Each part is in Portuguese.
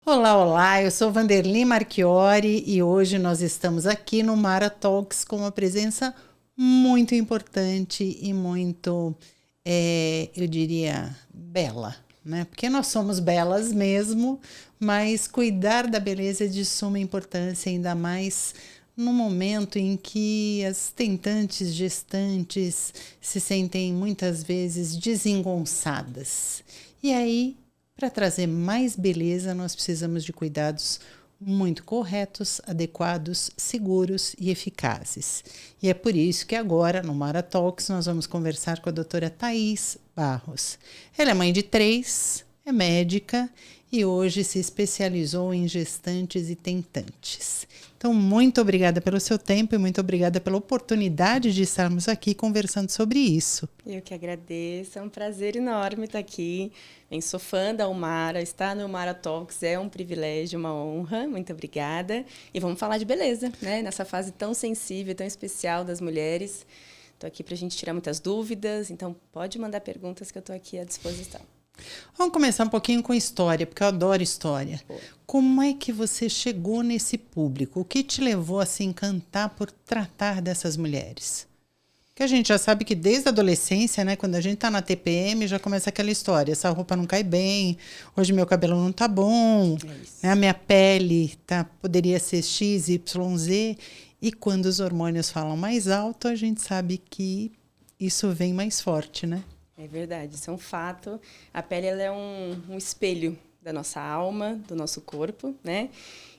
Olá, olá, eu sou Vanderly Marchiori e hoje nós estamos aqui no Mara Talks com uma presença muito importante e muito, eu diria, bela, né? Porque nós somos belas mesmo, mas cuidar da beleza é de suma importância, ainda mais no momento em que as tentantes, gestantes se sentem muitas vezes desengonçadas. E aí para trazer mais beleza, nós precisamos de cuidados muito corretos, adequados, seguros e eficazes. E é por isso que agora, no Mara Talks, nós vamos conversar com a doutora Thaís Barros. Ela é mãe de 3, é médica e hoje se especializou em gestantes e tentantes. Então, muito obrigada pelo seu tempo e muito obrigada pela oportunidade de estarmos aqui conversando sobre isso. Eu que agradeço, é um prazer enorme estar aqui. Eu sou fã da Umara, estar no Umara Talks é um privilégio, uma honra. Muito obrigada. E vamos falar de beleza, né? Nessa fase tão sensível, tão especial das mulheres. Estou aqui para a gente tirar muitas dúvidas, então pode mandar perguntas que eu estou aqui à disposição. Vamos começar um pouquinho com história, porque eu adoro história. Pô. Como é que você chegou nesse público? O que te levou a se encantar por tratar dessas mulheres? Que a gente já sabe que desde a adolescência, né, quando a gente tá na TPM, já começa aquela história. Essa roupa não cai bem, hoje meu cabelo não tá bom, né, a minha pele poderia ser X, Y, Z. E quando os hormônios falam mais alto, a gente sabe que isso vem mais forte, né? É verdade, isso é um fato. A pele ela é um espelho da nossa alma, do nosso corpo, né?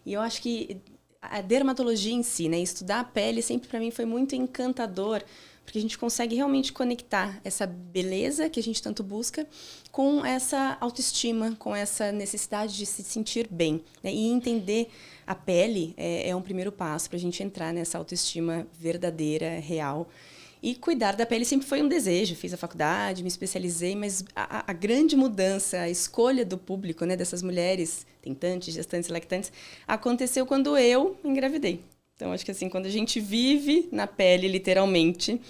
E eu acho que a dermatologia em si, né, estudar a pele sempre para mim foi muito encantador, porque a gente consegue realmente conectar essa beleza que a gente tanto busca com essa autoestima, com essa necessidade de se sentir bem, né? E entender a pele é um primeiro passo para a gente entrar nessa autoestima verdadeira, real. E cuidar da pele sempre foi um desejo. Fiz a faculdade, me especializei, mas a grande mudança, a escolha do público, né, dessas mulheres tentantes, gestantes e lactantes, aconteceu quando eu engravidei. Então, acho que assim, quando a gente vive na pele, literalmente,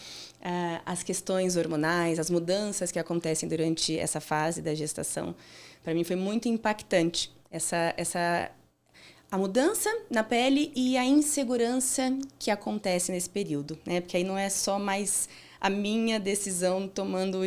as questões hormonais, as mudanças que acontecem durante essa fase da gestação, para mim foi muito impactante. A mudança na pele e a insegurança que acontece nesse período, né? Porque aí não é só mais a minha decisão tomando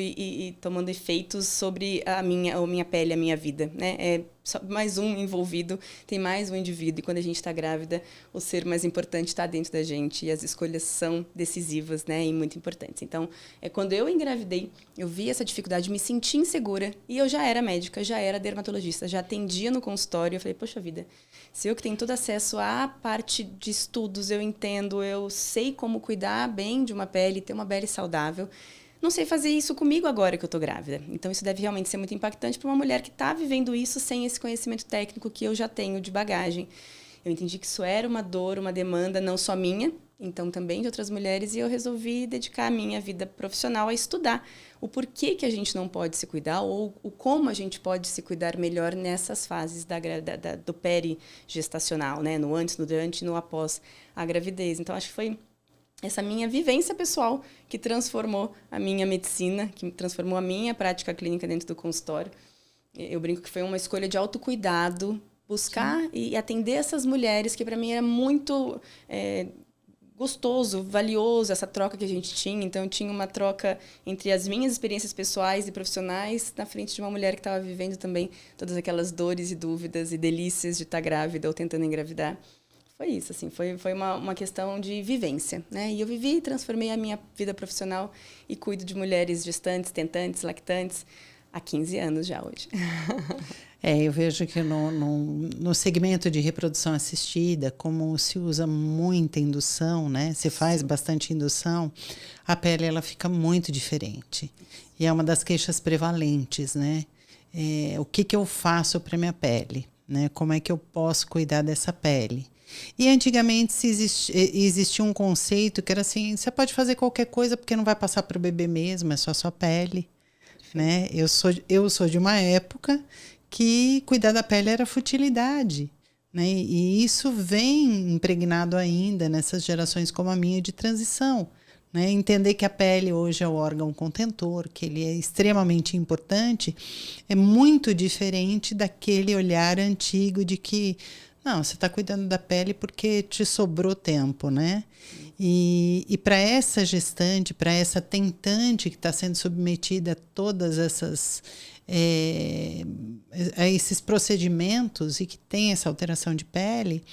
tomando efeitos sobre a minha pele, a minha vida, né? É só mais um envolvido, tem mais um indivíduo. E quando a gente está grávida, o ser mais importante está dentro da gente e as escolhas são decisivas, né? E muito importantes. Então, quando eu engravidei, eu vi essa dificuldade, me senti insegura e eu já era médica, já era dermatologista, já atendia no consultório. Eu falei, poxa vida, se eu que tenho todo acesso à parte de estudos, eu entendo, eu sei como cuidar bem de uma pele, ter uma pele saudável, não sei fazer isso comigo agora que eu estou grávida. Então, isso deve realmente ser muito impactante para uma mulher que está vivendo isso sem esse conhecimento técnico que eu já tenho de bagagem. Eu entendi que isso era uma dor, uma demanda não só minha, então também de outras mulheres, e eu resolvi dedicar a minha vida profissional a estudar o porquê que a gente não pode se cuidar ou o como a gente pode se cuidar melhor nessas fases do perigestacional, né? No antes, no durante e no após a gravidez. Então, acho que foi essa minha vivência pessoal que transformou a minha medicina, que transformou a minha prática clínica dentro do consultório. Eu brinco que foi uma escolha de autocuidado, buscar e atender essas mulheres, que para mim era muito gostoso, valioso essa troca que a gente tinha. Então, eu tinha uma troca entre as minhas experiências pessoais e profissionais na frente de uma mulher que estava vivendo também todas aquelas dores e dúvidas e delícias de estar grávida ou tentando engravidar. Foi isso, assim, foi uma questão de vivência, né? E eu vivi e transformei a minha vida profissional e cuido de mulheres gestantes, tentantes, lactantes há 15 anos já hoje. Eu vejo que no segmento de reprodução assistida, como se usa muita indução, né? Se faz bastante indução, a pele ela fica muito diferente. E é uma das queixas prevalentes, né? O que eu faço para minha pele, né? Como é que eu posso cuidar dessa pele? E antigamente existia um conceito que era assim, você pode fazer qualquer coisa porque não vai passar para o bebê mesmo, é só a sua pele, né? Eu sou de uma época que cuidar da pele era futilidade, né? E isso vem impregnado ainda nessas gerações como a minha de transição, né? Entender que a pele hoje é o órgão contentor, que ele é extremamente importante, é muito diferente daquele olhar antigo de que não, você está cuidando da pele porque te sobrou tempo, né? E para essa gestante, para essa tentante que está sendo submetida a todas essas a esses procedimentos e que tem essa alteração de pele,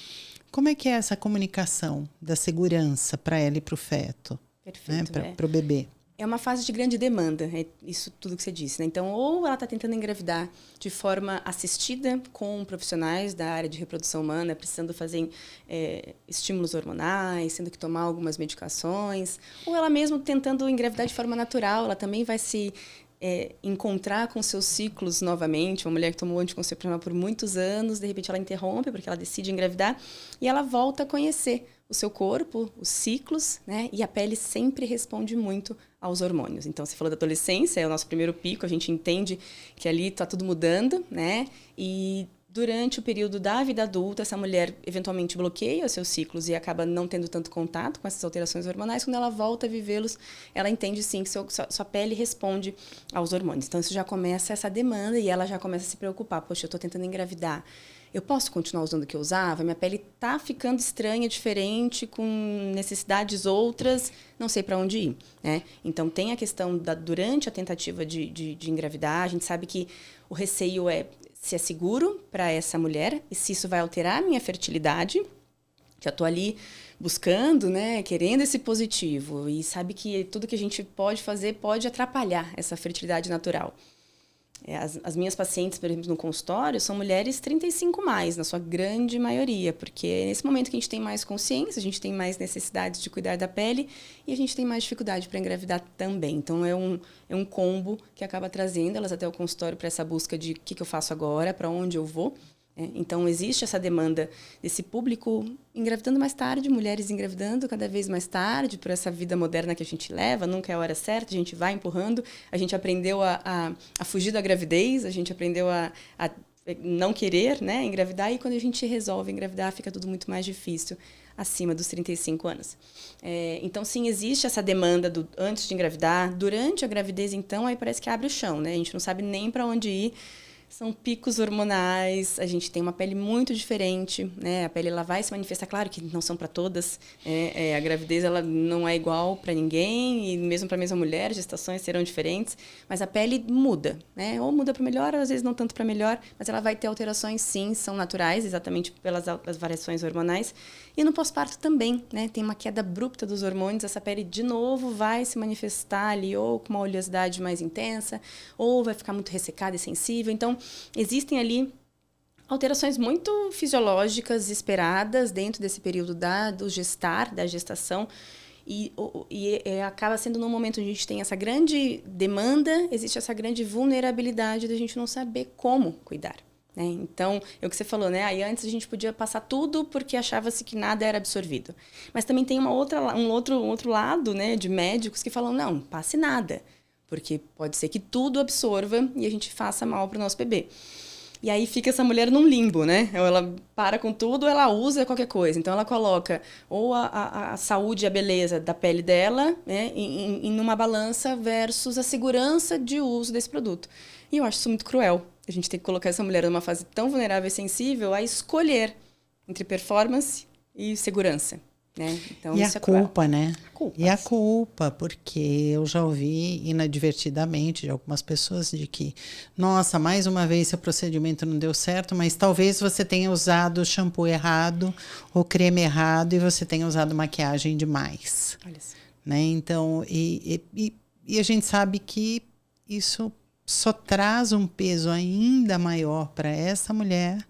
como é que é essa comunicação da segurança para ela e para o feto? Perfeito, né? Para o bebê. É uma fase de grande demanda, é isso tudo que você disse, né? Então, ou ela está tentando engravidar de forma assistida com profissionais da área de reprodução humana, precisando fazer estímulos hormonais, tendo que tomar algumas medicações, ou ela mesmo tentando engravidar de forma natural, ela também vai se encontrar com seus ciclos novamente. Uma mulher que tomou anticoncepcional por muitos anos, de repente ela interrompe porque ela decide engravidar e ela volta a conhecer o seu corpo, os ciclos, né? E a pele sempre responde muito aos hormônios. Então, você falou da adolescência, é o nosso primeiro pico, a gente entende que ali está tudo mudando, né? E durante o período da vida adulta, essa mulher eventualmente bloqueia os seus ciclos e acaba não tendo tanto contato com essas alterações hormonais. Quando ela volta a vivê-los, ela entende sim que sua pele responde aos hormônios. Então, isso já começa essa demanda e ela já começa a se preocupar. Poxa, eu estou tentando engravidar. Eu posso continuar usando o que eu usava? Minha pele está ficando estranha, diferente, com necessidades outras, não sei para onde ir, né? Então, tem a questão durante a tentativa de engravidar, a gente sabe que o receio é se é seguro para essa mulher e se isso vai alterar a minha fertilidade. Já estou ali buscando, né, querendo esse positivo e sabe que tudo que a gente pode fazer pode atrapalhar essa fertilidade natural. As minhas pacientes, por exemplo, no consultório, são mulheres 35+, na sua grande maioria, porque é nesse momento que a gente tem mais consciência, a gente tem mais necessidades de cuidar da pele e a gente tem mais dificuldade para engravidar também. Então, é um combo que acaba trazendo elas até o consultório para essa busca de o que eu faço agora, para onde eu vou. Então, existe essa demanda desse público engravidando mais tarde, mulheres engravidando cada vez mais tarde, por essa vida moderna que a gente leva, nunca é a hora certa, a gente vai empurrando, a gente aprendeu a fugir da gravidez, a gente aprendeu a não querer, né, engravidar, e quando a gente resolve engravidar, fica tudo muito mais difícil acima dos 35 anos. Então, sim, existe essa demanda antes de engravidar, durante a gravidez, então, aí parece que abre o chão, né? A gente não sabe nem para onde ir. São picos hormonais, a gente tem uma pele muito diferente, né? A pele ela vai se manifestar, claro que não são para todas, a gravidez ela não é igual para ninguém, e mesmo para a mesma mulher, gestações serão diferentes, mas a pele muda, né? Ou muda para melhor, às vezes não tanto para melhor, mas ela vai ter alterações, sim, são naturais, exatamente pelas variações hormonais. E no pós-parto também, né? Tem uma queda abrupta dos hormônios, essa pele de novo vai se manifestar ali ou com uma oleosidade mais intensa, ou vai ficar muito ressecada e sensível. Então, existem ali alterações muito fisiológicas esperadas dentro desse período do gestar, da gestação, e acaba sendo num momento onde a gente tem essa grande demanda, existe essa grande vulnerabilidade da gente não saber como cuidar. Então, é o que você falou, né? Aí antes a gente podia passar tudo porque achava-se que nada era absorvido. Mas também tem um outro lado, né, de médicos que falam, não, passe nada, porque pode ser que tudo absorva e a gente faça mal para o nosso bebê. E aí fica essa mulher num limbo, né? Ela para com tudo, ela usa qualquer coisa. Então, ela coloca ou a saúde e a beleza da pele dela, né, em uma balança versus a segurança de uso desse produto. E eu acho isso muito cruel. A gente tem que colocar essa mulher numa fase tão vulnerável e sensível a escolher entre performance e segurança. Né? Então, e isso a culpa, né? E a culpa, porque eu já ouvi inadvertidamente de algumas pessoas de que, nossa, mais uma vez seu procedimento não deu certo, mas talvez você tenha usado o shampoo errado, o creme errado e você tenha usado maquiagem demais. Olha isso. Né? Então, e a gente sabe que isso só traz um peso ainda maior para essa mulher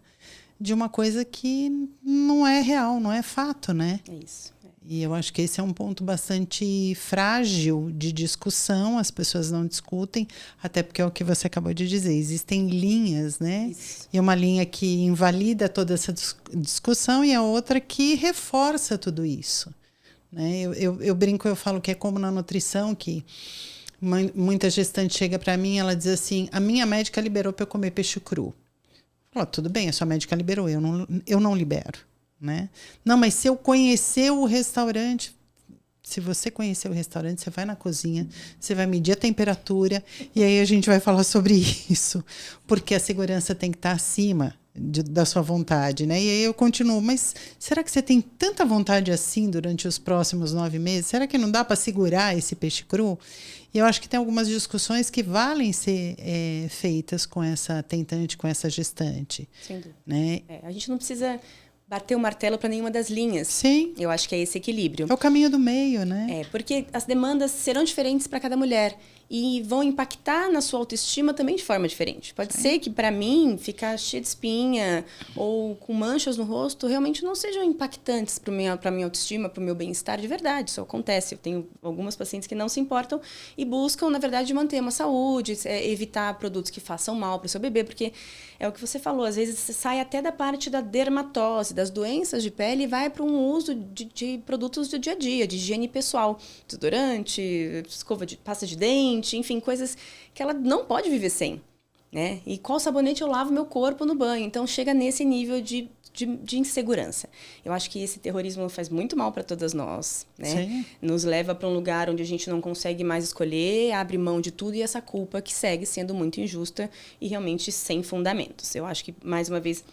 de uma coisa que não é real, não é fato, né? É isso. E eu acho que esse é um ponto bastante frágil de discussão, as pessoas não discutem, até porque é o que você acabou de dizer, existem linhas, né? Isso. E uma linha que invalida toda essa discussão e a outra que reforça tudo isso. Né? Eu brinco, eu falo que é como na nutrição, que muita gestante chega para mim, ela diz assim, a minha médica liberou para eu comer peixe cru. Oh, tudo bem, a sua médica liberou, eu não libero. Né? Não, mas se eu conhecer o restaurante, Se você conhecer o restaurante, você vai na cozinha, você vai medir a temperatura e aí a gente vai falar sobre isso. Porque a segurança tem que estar acima da sua vontade, né? E aí eu continuo, mas será que você tem tanta vontade assim durante os próximos 9 meses? Será que não dá para segurar esse peixe cru? E eu acho que tem algumas discussões que valem ser feitas com essa tentante, com essa gestante. Sem dúvida. Né? A gente não precisa bater o martelo para nenhuma das linhas. Sim. Eu acho que é esse equilíbrio. É o caminho do meio, né? Porque as demandas serão diferentes para cada mulher e vão impactar na sua autoestima também de forma diferente. Pode ser que para mim ficar cheia de espinha ou com manchas no rosto realmente não sejam impactantes para minha autoestima, para o meu bem-estar de verdade. Isso acontece. Eu tenho algumas pacientes que não se importam e buscam, na verdade, manter uma saúde, evitar produtos que façam mal para o seu bebê, porque é o que você falou, às vezes você sai até da parte da dermatose, das doenças de pele e vai para um uso de produtos do dia a dia, de higiene pessoal, desodorante, escova de pasta de dente, enfim, coisas que ela não pode viver sem, né? E qual sabonete eu lavo meu corpo no banho? Então chega nesse nível de insegurança. Eu acho que esse terrorismo faz muito mal para todas nós, né? Sim. Nos leva para um lugar onde a gente não consegue mais escolher, abre mão de tudo e essa culpa que segue sendo muito injusta e realmente sem fundamentos. Eu acho que, mais uma vez,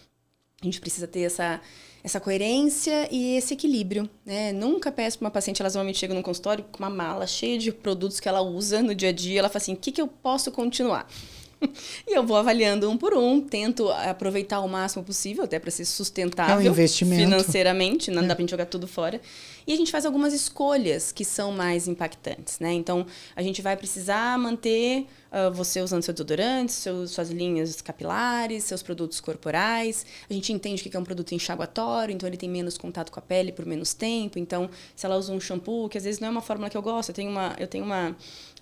a gente precisa ter essa coerência e esse equilíbrio, né? Nunca peço para uma paciente, ela normalmente chega no consultório com uma mala cheia de produtos que ela usa no dia a dia, ela fala assim, o que eu posso continuar? E eu vou avaliando um por um, tento aproveitar o máximo possível, até para ser sustentável financeiramente, não dá para a gente jogar tudo fora. E a gente faz algumas escolhas que são mais impactantes, né? Então, a gente vai precisar manter você usando seu desodorante, suas linhas capilares, seus produtos corporais. A gente entende que é um produto enxaguatório, então ele tem menos contato com a pele por menos tempo. Então, se ela usa um shampoo, que às vezes não é uma fórmula que eu gosto, eu tenho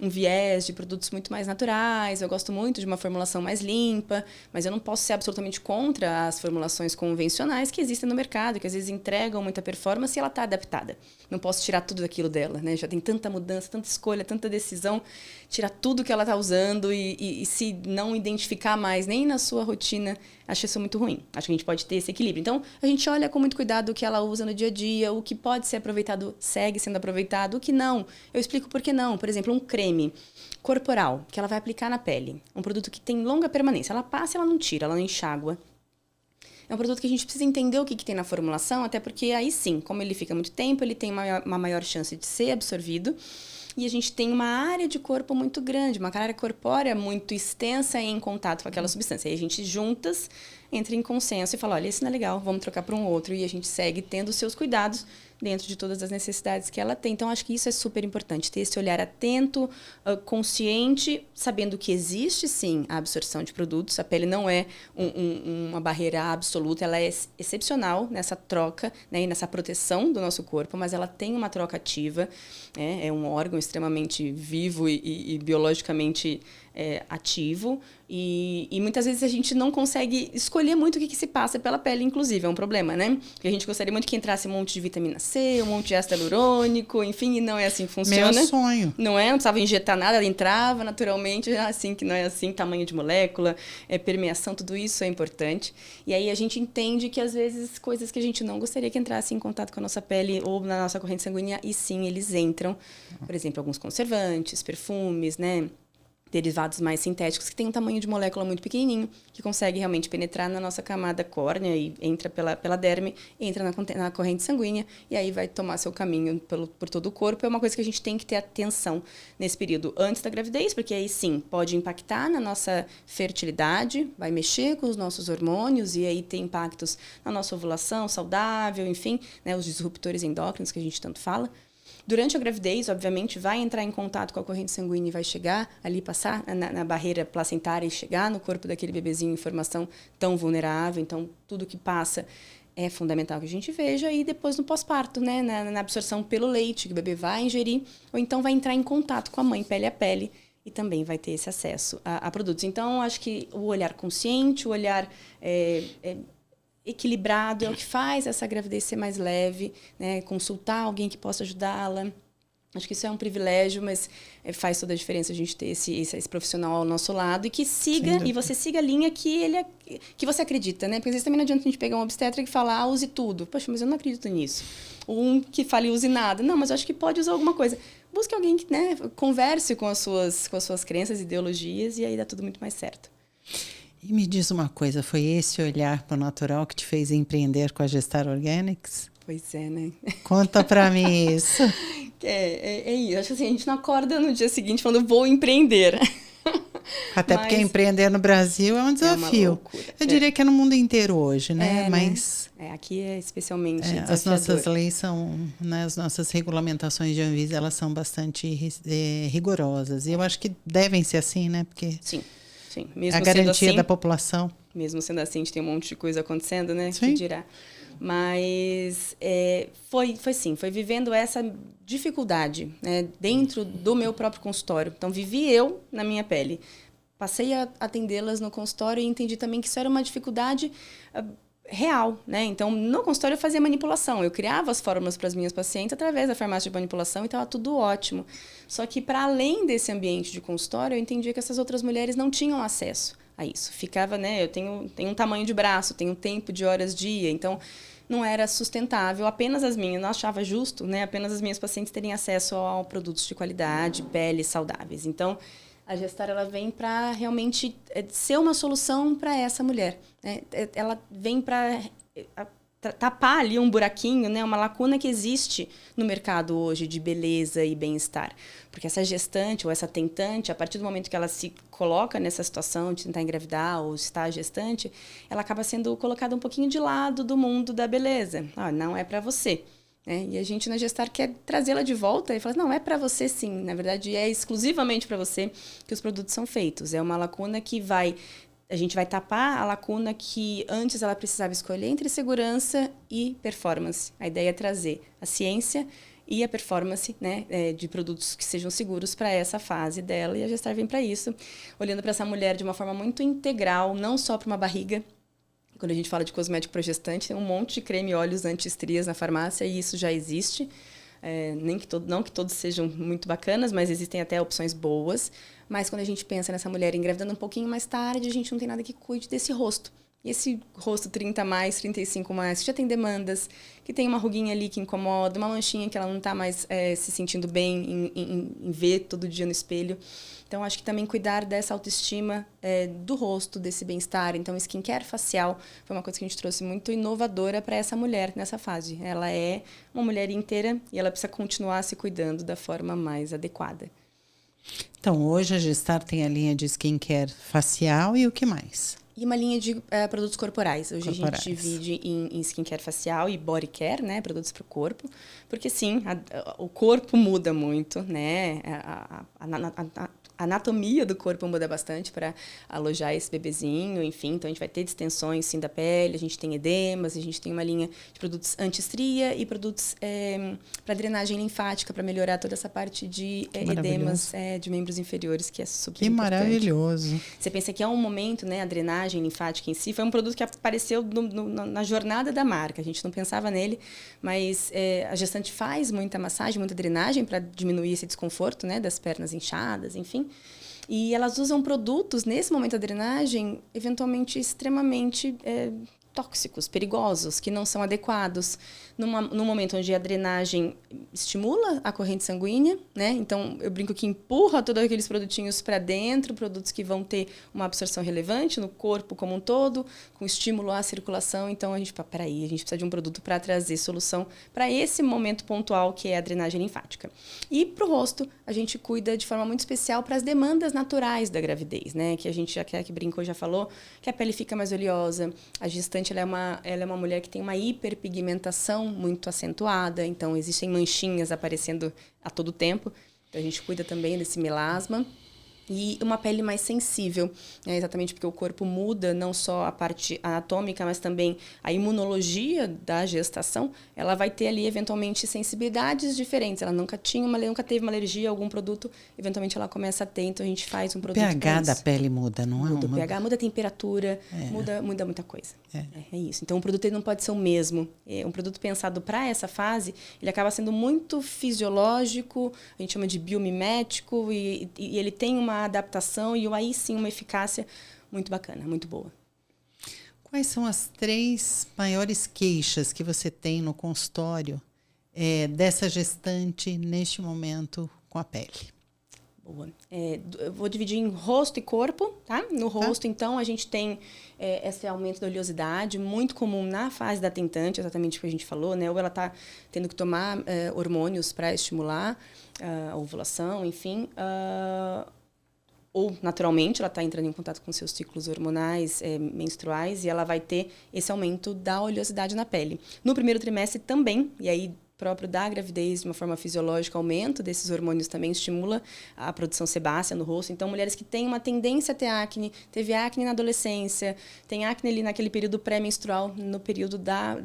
um viés de produtos muito mais naturais, eu gosto muito de uma formulação mais limpa, mas eu não posso ser absolutamente contra as formulações convencionais que existem no mercado, que às vezes entregam muita performance e ela está adaptada. Não posso tirar tudo daquilo dela, né? Já tem tanta mudança, tanta escolha, tanta decisão, tirar tudo que ela está usando e se não identificar mais nem na sua rotina, acho isso muito ruim. Acho que a gente pode ter esse equilíbrio. Então, a gente olha com muito cuidado o que ela usa no dia a dia, o que pode ser aproveitado segue sendo aproveitado, o que não. Eu explico por que não. Por exemplo, um creme corporal que ela vai aplicar na pele. Um produto que tem longa permanência. Ela passa, ela não tira, ela não enxágua. É um produto que a gente precisa entender o que tem na formulação, até porque aí sim, como ele fica muito tempo, ele tem uma maior chance de ser absorvido. E a gente tem uma área de corpo muito grande, uma área corpórea muito extensa em contato com aquela substância. Aí a gente juntas entra em consenso e fala, olha, esse não é legal, vamos trocar para um outro. E a gente segue tendo os seus cuidados dentro de todas as necessidades que ela tem. Então, acho que isso é super importante, ter esse olhar atento, consciente, sabendo que existe, sim, a absorção de produtos. A pele não é uma barreira absoluta, ela é excepcional nessa troca, né, e nessa proteção do nosso corpo, mas ela tem uma troca ativa, né, é um órgão extremamente vivo e biologicamente ativo. E muitas vezes a gente não consegue escolher muito o que se passa pela pele, inclusive, é um problema, né? Porque a gente gostaria muito que entrasse um monte de vitamina C, um monte de ácido hialurônico, enfim, e não é assim que funciona. Meu sonho. Não é? Não precisava injetar nada, ela entrava naturalmente, assim, que não é assim, tamanho de molécula, permeação, tudo isso é importante. E aí a gente entende que, às vezes, coisas que a gente não gostaria que entrassem em contato com a nossa pele ou na nossa corrente sanguínea, e sim, eles entram. Por exemplo, alguns conservantes, perfumes, né? Derivados mais sintéticos, que tem um tamanho de molécula muito pequenininho, que consegue realmente penetrar na nossa camada córnea e entra pela derme, entra na corrente sanguínea e aí vai tomar seu caminho por todo o corpo. É uma coisa que a gente tem que ter atenção nesse período antes da gravidez, porque aí sim, pode impactar na nossa fertilidade, vai mexer com os nossos hormônios e aí tem impactos na nossa ovulação saudável, enfim, né, os disruptores endócrinos que a gente tanto fala. Durante a gravidez, obviamente, vai entrar em contato com a corrente sanguínea e vai chegar ali, passar na barreira placentária e chegar no corpo daquele bebezinho em formação tão vulnerável. Então, tudo que passa é fundamental que a gente veja. E depois no pós-parto, né? Na absorção pelo leite, que o bebê vai ingerir, ou então vai entrar em contato com a mãe pele a pele e também vai ter esse acesso a produtos. Então, acho que o olhar consciente, o olhar equilibrado é o que faz essa gravidez ser mais leve, né? Consultar alguém que possa ajudá-la, Acho que isso é um privilégio, mas faz toda a diferença a gente ter esse profissional ao nosso lado e que siga, e você siga a linha que você acredita, né? Porque às vezes também não adianta a gente pegar um obstetra que fala, use tudo. Poxa, mas eu não acredito nisso. Um que fale, use nada. Não, mas eu acho que pode usar alguma coisa. Busque alguém que, né, converse com as suas crenças, ideologias, e aí dá tudo muito mais certo. E me diz uma coisa, foi esse olhar para o natural que te fez empreender com a Gestar Organics? Pois é, né? Conta para mim isso. É isso. Acho que assim, a gente não acorda no dia seguinte falando, vou empreender. Até porque empreender no Brasil é um desafio. É uma loucura. Eu diria que é no mundo inteiro hoje, né? Mas né? Aqui é especialmente as nossas leis são, né, as nossas regulamentações de Anvisa, elas são bastante rigorosas. E eu acho que devem ser assim, né? Porque sim. Mesmo a garantia assim, da população. Mesmo sendo assim, a gente tem um monte de coisa acontecendo, né? Sim. Que dirá. Mas foi vivendo essa dificuldade, né, dentro do meu próprio consultório. Então, vivi eu na minha pele. Passei a atendê-las no consultório e entendi também que isso era uma dificuldade real, né? Então, no consultório eu fazia manipulação. Eu criava as fórmulas para as minhas pacientes através da farmácia de manipulação e estava tudo ótimo. Só que, para além desse ambiente de consultório, eu entendia que essas outras mulheres não tinham acesso a isso. Ficava, né? Eu tenho um tamanho de braço, tenho um tempo de horas dia, então não era sustentável. Apenas as minhas, não achava justo, né? Apenas as minhas pacientes terem acesso a produtos de qualidade, peles saudáveis. Então, a Gestar, ela vem para realmente ser uma solução para essa mulher, né? Ela vem para tapar ali um buraquinho, né? Uma lacuna que existe no mercado hoje de beleza e bem-estar. Porque essa gestante ou essa tentante, a partir do momento que ela se coloca nessa situação de tentar engravidar ou estar gestante, ela acaba sendo colocada um pouquinho de lado do mundo da beleza. Não é para você. E a gente na Gestar quer trazê-la de volta e falar, não, é para você sim. Na verdade, é exclusivamente para você que os produtos são feitos. É uma lacuna que a gente vai tapar a lacuna que antes ela precisava escolher entre segurança e performance. A ideia é trazer a ciência e a performance, né, de produtos que sejam seguros para essa fase dela. E a Gestar vem para isso, olhando para essa mulher de uma forma muito integral, não só para uma barriga. Quando a gente fala de cosmético para gestante, tem um monte de creme e óleos anti-estrias na farmácia e isso já existe. Não que todos sejam muito bacanas, mas existem até opções boas. Mas quando a gente pensa nessa mulher engravidando um pouquinho mais tarde, a gente não tem nada que cuide desse rosto. E esse rosto 30 mais, 35 mais, que já tem demandas, que tem uma ruguinha ali que incomoda, uma manchinha que ela não está mais se sentindo bem em ver todo dia no espelho. Então, acho que também cuidar dessa autoestima do rosto, desse bem-estar. Então, skincare facial foi uma coisa que a gente trouxe muito inovadora para essa mulher nessa fase. Ela é uma mulher inteira e ela precisa continuar se cuidando da forma mais adequada. Então, hoje a Gestar tem a linha de skincare facial e o que mais? E uma linha de produtos corporais. Hoje a gente divide em skincare facial e body care, né? Produtos para o corpo. Porque, sim, o corpo muda muito, né? A anatomia do corpo muda bastante para alojar esse bebezinho, enfim. Então, a gente vai ter distensões, sim, da pele, a gente tem edemas, a gente tem uma linha de produtos anti-estria e produtos para drenagem linfática, para melhorar toda essa parte de edemas de membros inferiores, que é super importante. Que maravilhoso. Você pensa que é um momento, né, a drenagem linfática em si, foi um produto que apareceu na jornada da marca. A gente não pensava nele, mas a gestante faz muita massagem, muita drenagem para diminuir esse desconforto, né, das pernas inchadas, enfim. E elas usam produtos, nesse momento da drenagem, eventualmente extremamente tóxicos, perigosos, que não são adequados. Num momento onde a drenagem estimula a corrente sanguínea, né? Então, eu brinco que empurra todos aqueles produtinhos para dentro, produtos que vão ter uma absorção relevante no corpo como um todo, com estímulo à circulação. Então, a gente fala, peraí, a gente precisa de um produto para trazer solução para esse momento pontual, que é a drenagem linfática. E para o rosto, a gente cuida de forma muito especial para as demandas naturais da gravidez, né? Que a gente, que brincou, já falou, que a pele fica mais oleosa, a gestante ela é uma mulher que tem uma hiperpigmentação muito acentuada, então existem manchinhas aparecendo a todo tempo. Então a gente cuida também desse melasma. E uma pele mais sensível, né? Exatamente porque o corpo muda, não só a parte anatômica, mas também a imunologia da gestação. Ela vai ter ali, eventualmente, sensibilidades diferentes. Ela nunca teve uma alergia a algum produto, eventualmente ela começa a ter, então a gente faz um produto. O pH da pele muda, não é? Muda o pH, muda a temperatura, muda muita coisa. É isso. Então, o produto ele não pode ser o mesmo. Um produto pensado para essa fase, ele acaba sendo muito fisiológico, a gente chama de biomimético, e ele tem uma adaptação e aí sim uma eficácia muito bacana, muito boa. Quais são as 3 maiores queixas que você tem no consultório dessa gestante neste momento com a pele? Boa. Eu vou dividir em rosto e corpo, tá? No rosto, então, a gente tem esse aumento da oleosidade, muito comum na fase da tentante, exatamente o que a gente falou, né? Ou ela está tendo que tomar hormônios para estimular a ovulação, enfim. Ou, naturalmente, ela está entrando em contato com seus ciclos hormonais menstruais e ela vai ter esse aumento da oleosidade na pele. No primeiro trimestre também, e aí próprio da gravidez, de uma forma fisiológica, o aumento desses hormônios também estimula a produção sebácea no rosto. Então, mulheres que têm uma tendência a ter acne, teve acne na adolescência, tem acne ali naquele período pré-menstrual, no período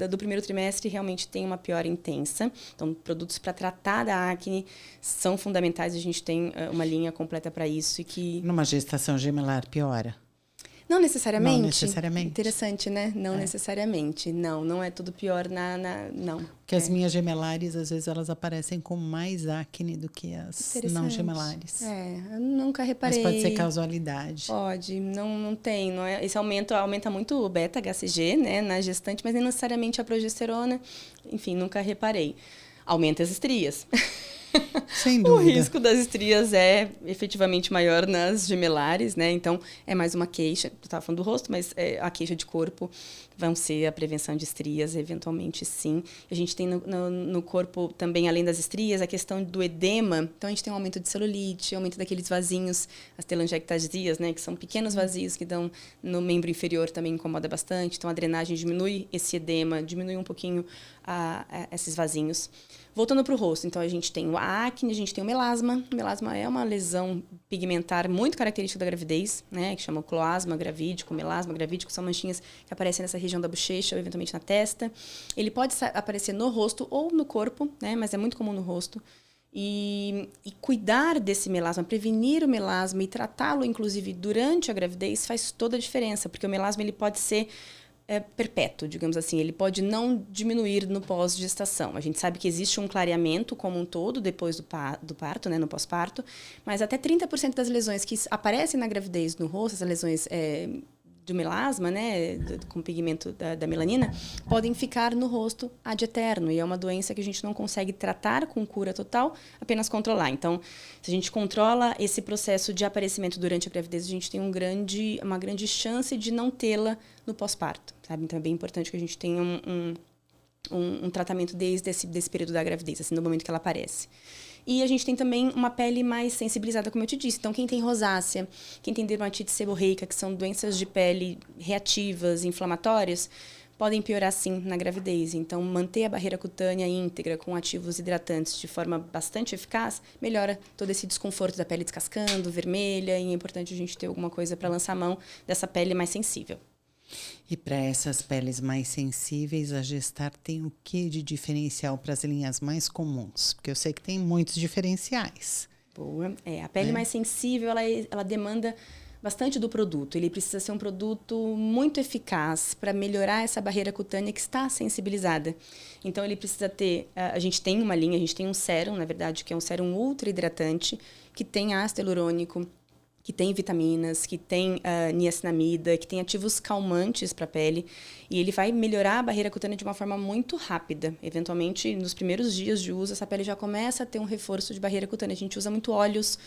do primeiro trimestre, realmente tem uma piora intensa. Então, produtos para tratar da acne são fundamentais. A gente tem uma linha completa para isso. E que... Numa gestação gemelar piora? Não necessariamente. Não necessariamente. Interessante, né? Não necessariamente. Não é tudo pior não. Porque as minhas gemelares, às vezes, elas aparecem com mais acne do que as não gemelares. Eu nunca reparei. Mas pode ser casualidade. Pode, não tem. Não é, esse aumenta muito o beta-HCG, né, na gestante, mas nem necessariamente a progesterona. Enfim, nunca reparei. Aumenta as estrias. Sem dúvida. O risco das estrias é efetivamente maior nas gemelares, né? Então, é mais uma queixa. Eu estava falando do rosto, mas a queixa de corpo vão ser a prevenção de estrias, eventualmente sim. A gente tem no corpo também, além das estrias, a questão do edema. Então, a gente tem um aumento de celulite, aumento daqueles vasinhos, as telangiectasias, né? Que são pequenos vazios que dão no membro inferior, também incomoda bastante. Então, a drenagem diminui esse edema, diminui um pouquinho esses vasinhos. Voltando para o rosto, então a gente tem o acne, a gente tem o melasma. O melasma é uma lesão pigmentar muito característica da gravidez, né? Que chama cloasma gravídico, melasma gravídico, são manchinhas que aparecem nessa região da bochecha ou eventualmente na testa. Ele pode aparecer no rosto ou no corpo, né? Mas é muito comum no rosto. E cuidar desse melasma, prevenir o melasma e tratá-lo, inclusive, durante a gravidez faz toda a diferença, porque o melasma ele pode ser perpétuo, digamos assim. Ele pode não diminuir no pós-gestação. A gente sabe que existe um clareamento como um todo depois do parto, né, no pós-parto, mas até 30% das lesões que aparecem na gravidez no rosto, essas lesões do melasma, né, com pigmento da melanina, podem ficar no rosto ad eterno. E é uma doença que a gente não consegue tratar com cura total, apenas controlar. Então, se a gente controla esse processo de aparecimento durante a gravidez, a gente tem uma grande chance de não tê-la no pós-parto, sabe? Então, é bem importante que a gente tenha um tratamento desde esse período da gravidez, assim, no momento que ela aparece. E a gente tem também uma pele mais sensibilizada, como eu te disse. Então, quem tem rosácea, quem tem dermatite seborreica, que são doenças de pele reativas, inflamatórias, podem piorar, sim, na gravidez. Então, manter a barreira cutânea íntegra com ativos hidratantes de forma bastante eficaz melhora todo esse desconforto da pele descascando, vermelha. E é importante a gente ter alguma coisa para lançar a mão dessa pele mais sensível. E para essas peles mais sensíveis, a Gestar tem o que de diferencial para as linhas mais comuns? Porque eu sei que tem muitos diferenciais. Boa. A pele mais sensível, ela demanda bastante do produto. Ele precisa ser um produto muito eficaz para melhorar essa barreira cutânea que está sensibilizada. Então, ele precisa ter... A gente tem uma linha, a gente tem um sérum, na verdade, que é um sérum ultra hidratante, que tem ácido hialurônico, que tem vitaminas, que tem niacinamida, que tem ativos calmantes para a pele. E ele vai melhorar a barreira cutânea de uma forma muito rápida. Eventualmente, nos primeiros dias de uso, essa pele já começa a ter um reforço de barreira cutânea. A gente usa muito óleos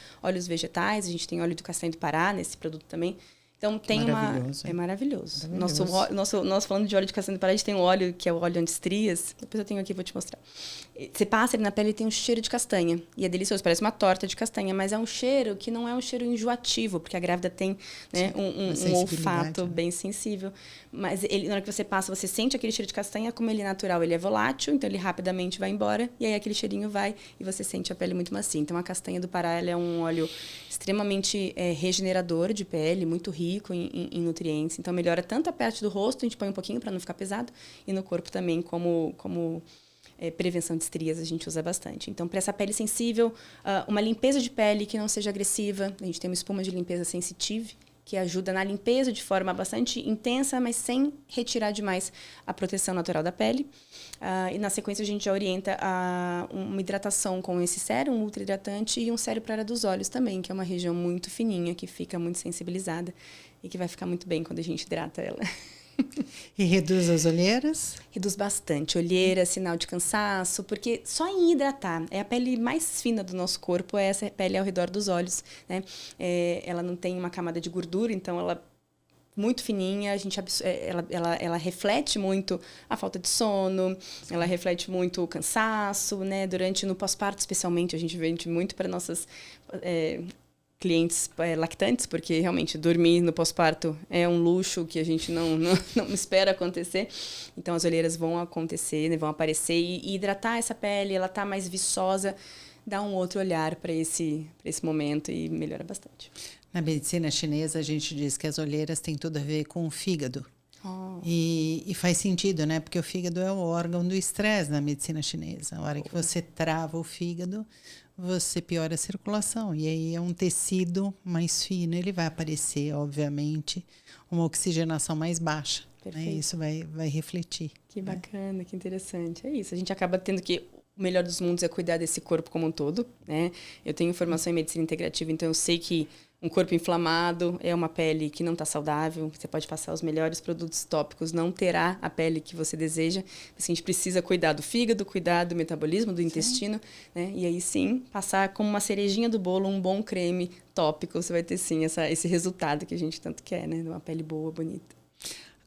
vegetais, a gente tem óleo do castanho do Pará nesse produto também. Então, tem maravilhoso, É maravilhoso. Nós falando de óleo de castanha do Pará, a gente tem um óleo que é o óleo anti-estrias. Depois eu tenho aqui, vou te mostrar. Você passa ele na pele e tem um cheiro de castanha. E é delicioso, parece uma torta de castanha. Mas é um cheiro que não é um cheiro enjoativo, porque a grávida tem, né, um olfato bem sensível. Mas na hora que você passa, você sente aquele cheiro de castanha. Como ele é natural, ele é volátil, então ele rapidamente vai embora. E aí aquele cheirinho vai e você sente a pele muito macia. Então, a castanha do Pará ela é um óleo extremamente regenerador de pele, muito rico em nutrientes. Então, melhora tanto a parte do rosto, a gente põe um pouquinho para não ficar pesado, e no corpo também, como prevenção de estrias, a gente usa bastante. Então, para essa pele sensível, uma limpeza de pele que não seja agressiva. A gente tem uma espuma de limpeza Sensitive, que ajuda na limpeza de forma bastante intensa, mas sem retirar demais a proteção natural da pele. E na sequência a gente já orienta uma hidratação com esse sérum, um ultra hidratante e um sérum para a área dos olhos também, que é uma região muito fininha, que fica muito sensibilizada e que vai ficar muito bem quando a gente hidrata ela. E reduz as olheiras? Reduz bastante. Olheira, sinal de cansaço, porque só em hidratar, é a pele mais fina do nosso corpo, é essa pele ao redor dos olhos, né? Ela não tem uma camada de gordura, então ela muito fininha, a gente ela reflete muito a falta de sono, ela reflete muito o cansaço, né? No pós-parto, especialmente, a gente vende muito para nossas clientes lactantes, porque realmente dormir no pós-parto é um luxo que a gente não espera acontecer. Então as olheiras vão acontecer, né, vão aparecer e hidratar essa pele, ela tá mais viçosa, dá um outro olhar para esse momento e melhora bastante. Na medicina chinesa a gente diz que as olheiras têm tudo a ver com o fígado. Oh. E faz sentido, né? Porque o fígado é o órgão do estresse na medicina chinesa. A hora que você trava o fígado, você piora a circulação. E aí é um tecido mais fino. Ele vai aparecer, obviamente, uma oxigenação mais baixa. Né? Isso vai refletir. Que bacana, que interessante. É isso. A gente acaba tendo que... O melhor dos mundos é cuidar desse corpo como um todo, né? Eu tenho formação em medicina integrativa, então eu sei que um corpo inflamado é uma pele que não está saudável. Você pode passar os melhores produtos tópicos, não terá a pele que você deseja. Assim, a gente precisa cuidar do fígado, cuidar do metabolismo, do intestino, né? E aí sim, passar como uma cerejinha do bolo, um bom creme tópico, você vai ter sim esse resultado que a gente tanto quer, né? De uma pele boa, bonita.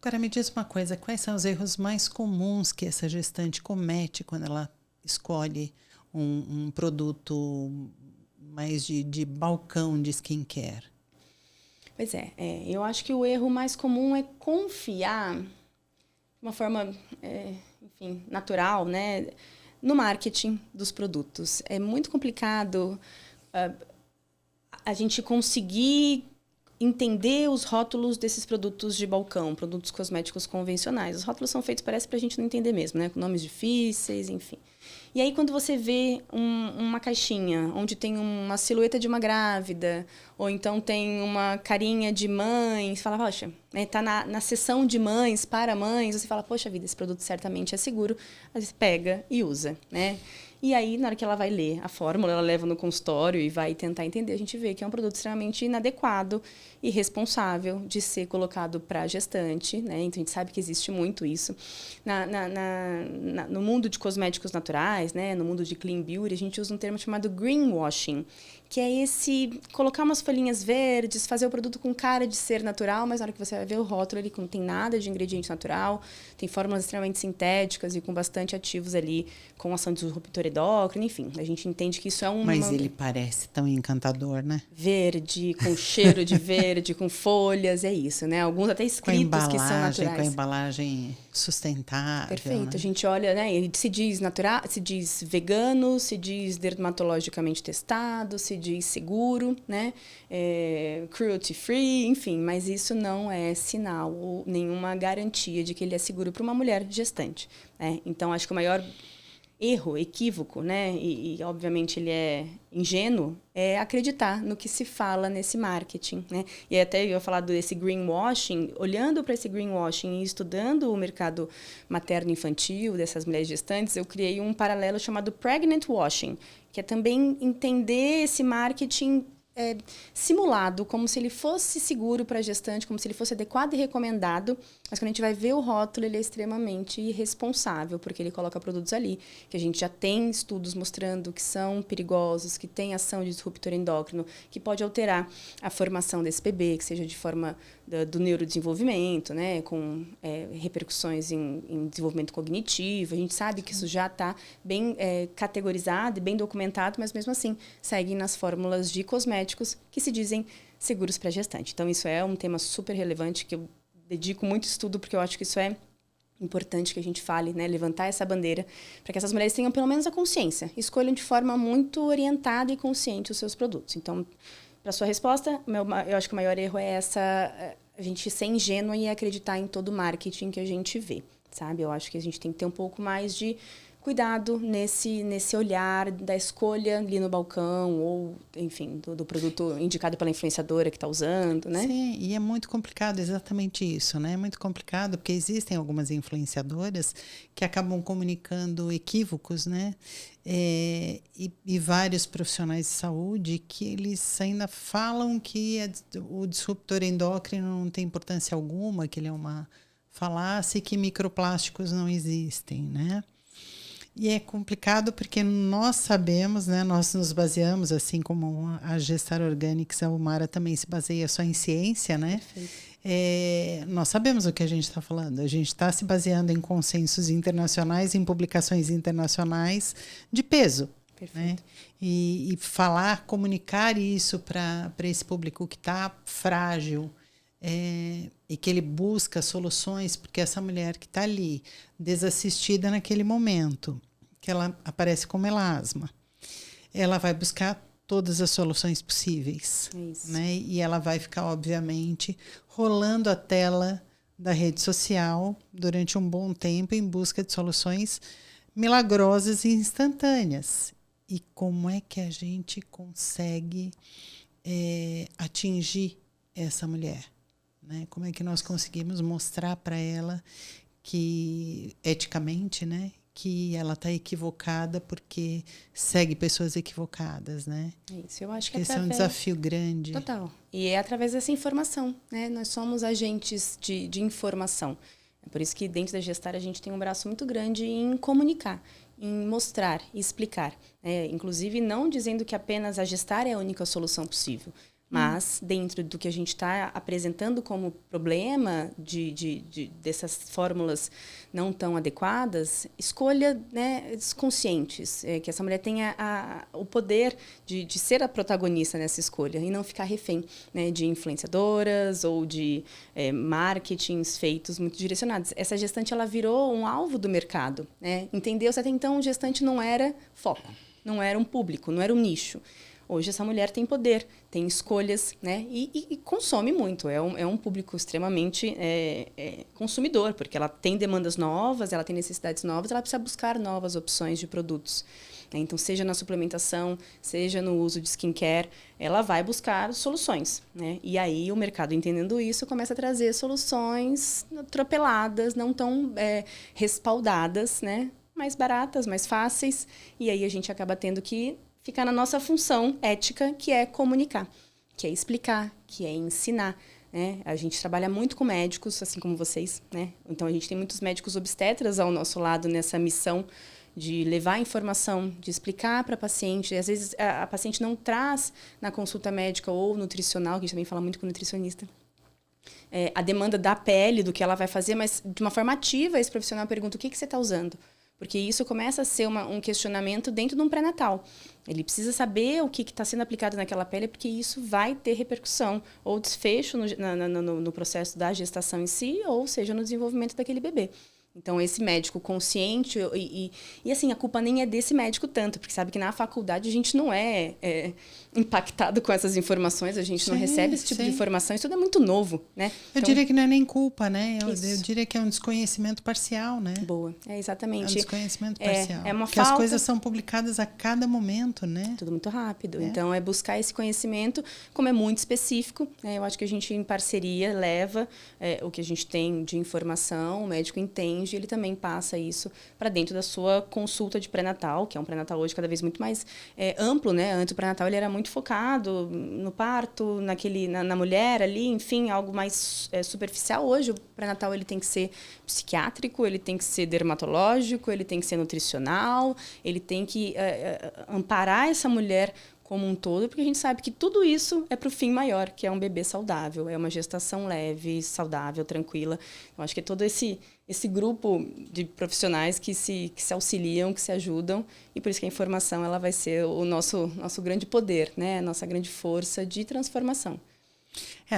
Agora me diz uma coisa, quais são os erros mais comuns que essa gestante comete quando ela escolhe um produto mais de balcão de skincare? Pois eu acho que o erro mais comum é confiar de uma forma, enfim, natural, né, no marketing dos produtos. É muito complicado a gente conseguir entender os rótulos desses produtos de balcão, produtos cosméticos convencionais. Os rótulos são feitos, parece, para a gente não entender mesmo, né? Com nomes difíceis, enfim. E aí, quando você vê uma caixinha onde tem uma silhueta de uma grávida, ou então tem uma carinha de mãe, você fala, poxa, tá na seção de mães, para mães, você fala, poxa vida, esse produto certamente é seguro. Aí você pega e usa, né? E aí, na hora que ela vai ler a fórmula, ela leva no consultório e vai tentar entender, a gente vê que é um produto extremamente inadequado e irresponsável de ser colocado para gestante, né? Então, a gente sabe que existe muito isso. No mundo de cosméticos naturais, né? No mundo de clean beauty, a gente usa um termo chamado greenwashing, que é esse colocar umas folhinhas verdes, fazer o produto com cara de ser natural, mas na hora que você vai ver o rótulo, ele não tem nada de ingrediente natural, tem fórmulas extremamente sintéticas e com bastante ativos ali, com ação disruptor endócrino, enfim. A gente entende que isso é Mas ele parece tão encantador, né? Verde, com cheiro de verde, com folhas, é isso, né? Alguns até escritos que são naturais. Com a embalagem sustentável. Perfeito. Né? A gente olha, né? Ele se diz natural, se diz vegano, se diz dermatologicamente testado, se diz seguro, né? Cruelty free, enfim. Mas isso não é sinal ou nenhuma garantia de que ele é seguro para uma mulher gestante. Né? Então, acho que o maior erro, equívoco, né? E obviamente ele é ingênuo, é acreditar no que se fala nesse marketing, né? E até eu ia falar desse greenwashing, olhando para esse greenwashing e estudando o mercado materno-infantil dessas mulheres gestantes, eu criei um paralelo chamado pregnant washing, que é também entender esse marketing simulado, como se ele fosse seguro para a gestante, como se ele fosse adequado e recomendado, mas quando a gente vai ver o rótulo, ele é extremamente irresponsável, porque ele coloca produtos ali, que a gente já tem estudos mostrando que são perigosos, que tem ação de disruptor endócrino, que pode alterar a formação desse bebê, que seja de forma do neurodesenvolvimento, né, com repercussões em desenvolvimento cognitivo. A gente sabe que isso já está bem categorizado e bem documentado, mas mesmo assim seguem nas fórmulas de cosméticos que se dizem seguros para gestante. Então, isso é um tema super relevante que eu dedico muito estudo, porque eu acho que isso é importante que a gente fale, né, levantar essa bandeira, para que essas mulheres tenham pelo menos a consciência, escolham de forma muito orientada e consciente os seus produtos. Então, para sua resposta, eu acho que o maior erro é a gente ser ingênua e acreditar em todo o marketing que a gente vê, sabe? Eu acho que a gente tem que ter um pouco mais de cuidado nesse olhar da escolha ali no balcão ou, enfim, do produto indicado pela influenciadora que está usando, né? Sim, e é muito complicado exatamente isso, né? É muito complicado porque existem algumas influenciadoras que acabam comunicando equívocos, né? E vários profissionais de saúde que eles ainda falam que o disruptor endócrino não tem importância alguma, que ele é uma falácia e que microplásticos não existem, né? E é complicado porque nós sabemos, né, nós nos baseamos, assim como a Gestar Organics, a Umara também se baseia só em ciência, né? Nós sabemos o que a gente está falando. A gente está se baseando em consensos internacionais, em publicações internacionais de peso. Né? E falar, comunicar isso para esse público que está frágil, e que ele busca soluções, porque essa mulher que está ali, desassistida naquele momento, que ela aparece com melasma, ela vai buscar todas as soluções possíveis. Né? E ela vai ficar, obviamente, rolando a tela da rede social durante um bom tempo em busca de soluções milagrosas e instantâneas. E como é que a gente consegue atingir essa mulher? Né? Como é que nós conseguimos mostrar para ela que, eticamente, né, que ela está equivocada porque segue pessoas equivocadas, né? Isso, eu acho que esse é um desafio grande. Total. E é através dessa informação, né? Nós somos agentes de informação. É por isso que dentro da Gestar a gente tem um braço muito grande em comunicar, em mostrar e explicar. Inclusive não dizendo que apenas a Gestar é a única solução possível. Mas, dentro do que a gente está apresentando como problema dessas fórmulas não tão adequadas, escolha, né, conscientes, que essa mulher tenha o poder de ser a protagonista nessa escolha e não ficar refém, né, de influenciadoras ou de marketings feitos muito direcionados. Essa gestante ela virou um alvo do mercado. Né? Entendeu-se até então, gestante não era foco, não era um público, não era um nicho. Hoje essa mulher tem poder, tem escolhas, né? E consome muito. É um público extremamente consumidor, porque ela tem demandas novas, ela tem necessidades novas, ela precisa buscar novas opções de produtos. Então, seja na suplementação, seja no uso de skincare, ela vai buscar soluções. Né? E aí o mercado, entendendo isso, começa a trazer soluções atropeladas, não tão respaldadas, né? Mais baratas, mais fáceis. E aí a gente acaba tendo que ficar na nossa função ética, que é comunicar, que é explicar, que é ensinar. Né? A gente trabalha muito com médicos, assim como vocês. Né? Então, a gente tem muitos médicos obstetras ao nosso lado nessa missão de levar informação, de explicar para a paciente. Às vezes, a paciente não traz na consulta médica ou nutricional, que a gente também fala muito com o nutricionista, a demanda da pele, do que ela vai fazer, mas de uma forma ativa, esse profissional pergunta o que você está usando. Porque isso começa a ser um questionamento dentro de um pré-natal. Ele precisa saber o que está sendo aplicado naquela pele, porque isso vai ter repercussão, ou desfecho no processo da gestação em si, ou seja, no desenvolvimento daquele bebê. Então, esse médico consciente, e assim, a culpa nem é desse médico tanto, porque sabe que na faculdade a gente não é impactado com essas informações, a gente não recebe esse tipo de informação, isso tudo é muito novo, né? Eu diria que não é nem culpa, né? Eu diria que é um desconhecimento parcial, né? Boa, exatamente. É um desconhecimento parcial. É uma porque as coisas são publicadas a cada momento, né? Tudo muito rápido. Então, é buscar esse conhecimento, como é muito específico, né? Eu acho que a gente, em parceria, leva o que a gente tem de informação, o médico entende, ele também passa isso para dentro da sua consulta de pré-natal, que é um pré-natal hoje cada vez muito mais amplo, né? Antes o pré-natal ele era muito focado no parto, na mulher ali, enfim, algo mais superficial. Hoje o pré-natal ele tem que ser psiquiátrico, ele tem que ser dermatológico, ele tem que ser nutricional, ele tem que amparar essa mulher como um todo, porque a gente sabe que tudo isso é para o fim maior, que é um bebê saudável, é uma gestação leve, saudável, tranquila. Eu acho que é todo esse grupo de profissionais que se auxiliam, que se ajudam, e por isso que a informação ela vai ser o nosso grande poder, né? A nossa grande força de transformação.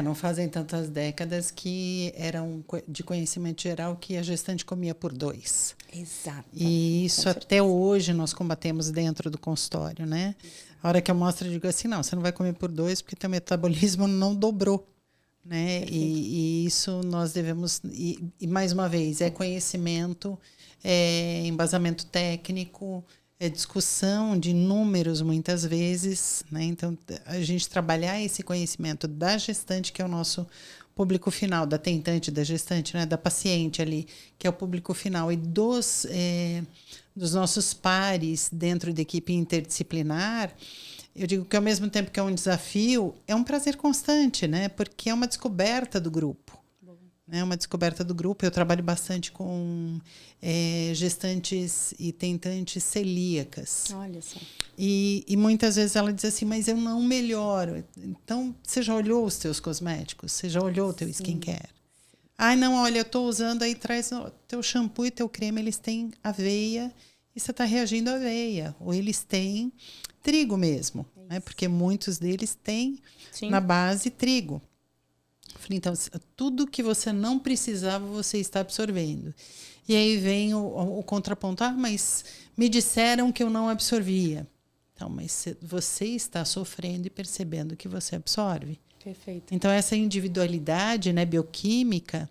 Não fazem tantas décadas que eram de conhecimento geral que a gestante comia por 2. Exato. E isso até hoje nós combatemos dentro do consultório, né? A hora que eu mostro, eu digo assim, não, você não vai comer por 2 porque teu metabolismo não dobrou. né? E isso nós devemos... E mais uma vez, é conhecimento, é embasamento técnico, é discussão de números muitas vezes, né? Então, a gente trabalhar esse conhecimento da gestante, que é o nosso público final, da tentante, da gestante, né? Da paciente ali, que é o público final, e dos nossos pares dentro da equipe interdisciplinar. Eu digo que ao mesmo tempo que é um desafio, é um prazer constante, né? Porque é uma descoberta do grupo. É uma descoberta do grupo. Eu trabalho bastante com gestantes e tentantes celíacas. Olha só. E muitas vezes ela diz assim, mas eu não melhoro. Então, você já olhou os teus cosméticos? Você já olhou o teu skincare? Ai, não, olha, eu estou usando, aí traz o teu shampoo e teu creme, eles têm aveia e você está reagindo à aveia. Ou eles têm trigo mesmo, né? Porque muitos deles têm na base trigo. Falei, então, tudo que você não precisava, você está absorvendo. E aí vem o contraponto. Ah, mas me disseram que eu não absorvia. Então, mas você está sofrendo e percebendo que você absorve. Perfeito. Então, essa individualidade, né, bioquímica,